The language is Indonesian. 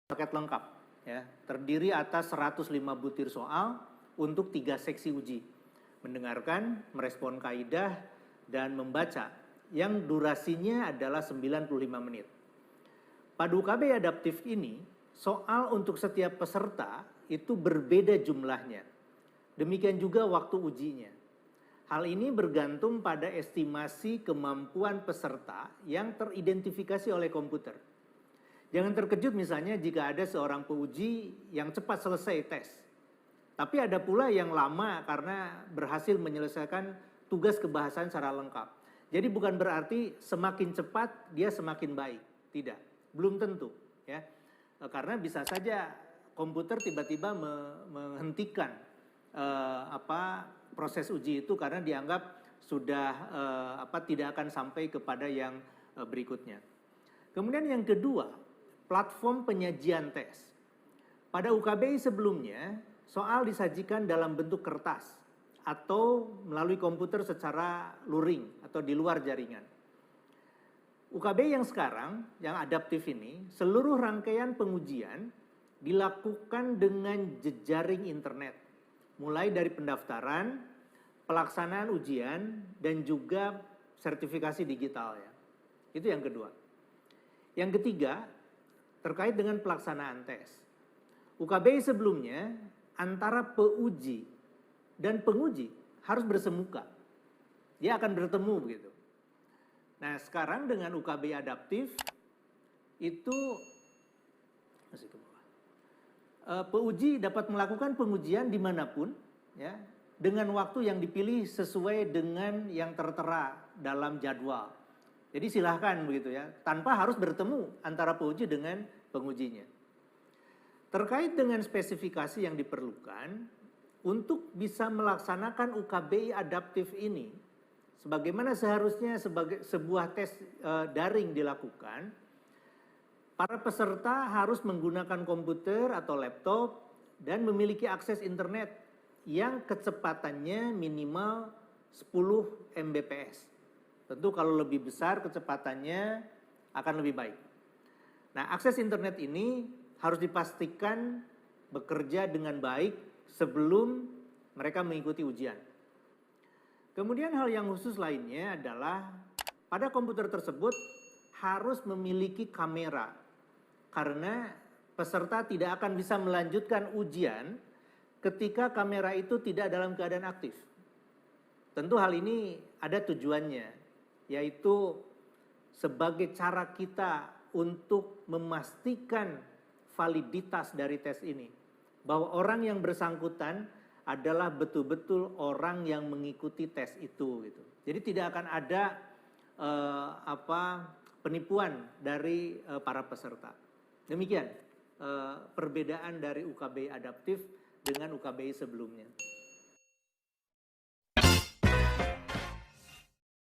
paket lengkap, ya, terdiri atas 105 butir soal untuk 3 seksi uji. Mendengarkan, merespon kaidah, dan membaca, yang durasinya adalah 95 menit. Pada UKB adaptif ini, soal untuk setiap peserta itu berbeda jumlahnya. Demikian juga waktu ujinya. Hal ini bergantung pada estimasi kemampuan peserta yang teridentifikasi oleh komputer. Jangan terkejut misalnya jika ada seorang penguji yang cepat selesai tes. Tapi ada pula yang lama karena berhasil menyelesaikan tugas kebahasaan secara lengkap. Jadi bukan berarti semakin cepat dia semakin baik. Tidak, belum tentu. Ya. Karena bisa saja komputer tiba-tiba menghentikan proses uji itu karena dianggap sudah tidak akan sampai kepada yang berikutnya. Kemudian yang kedua, platform penyajian tes. Pada UKBI sebelumnya, soal disajikan dalam bentuk kertas atau melalui komputer secara luring atau di luar jaringan. UKBI yang sekarang, yang adaptif ini, seluruh rangkaian pengujian dilakukan dengan jejaring internet. Mulai dari pendaftaran, pelaksanaan ujian, dan juga sertifikasi digital. Ya. Itu yang kedua. Yang ketiga, terkait dengan pelaksanaan tes. UKBI sebelumnya, antara peuji dan penguji harus bersemuka. Dia akan bertemu begitu. Nah sekarang dengan UKBI adaptif, itu masih ke bawah. Peuji dapat melakukan pengujian dimanapun, ya, dengan waktu yang dipilih sesuai dengan yang tertera dalam jadwal. Jadi silahkan begitu ya, tanpa harus bertemu antara peuji dengan pengujinya. Terkait dengan spesifikasi yang diperlukan untuk bisa melaksanakan UKBI adaptif ini, sebagaimana seharusnya sebagai sebuah tes daring dilakukan, para peserta harus menggunakan komputer atau laptop dan memiliki akses internet yang kecepatannya minimal 10 Mbps. Tentu kalau lebih besar kecepatannya akan lebih baik. Nah, akses internet ini harus dipastikan bekerja dengan baik sebelum mereka mengikuti ujian. Kemudian hal yang khusus lainnya adalah pada komputer tersebut harus memiliki kamera. Karena peserta tidak akan bisa melanjutkan ujian ketika kamera itu tidak dalam keadaan aktif. Tentu hal ini ada tujuannya, yaitu sebagai cara kita untuk memastikan validitas dari tes ini. Bahwa orang yang bersangkutan adalah betul-betul orang yang mengikuti tes itu. Gitu. Jadi tidak akan ada penipuan dari para peserta. Demikian perbedaan dari UKBI adaptif dengan UKBI sebelumnya.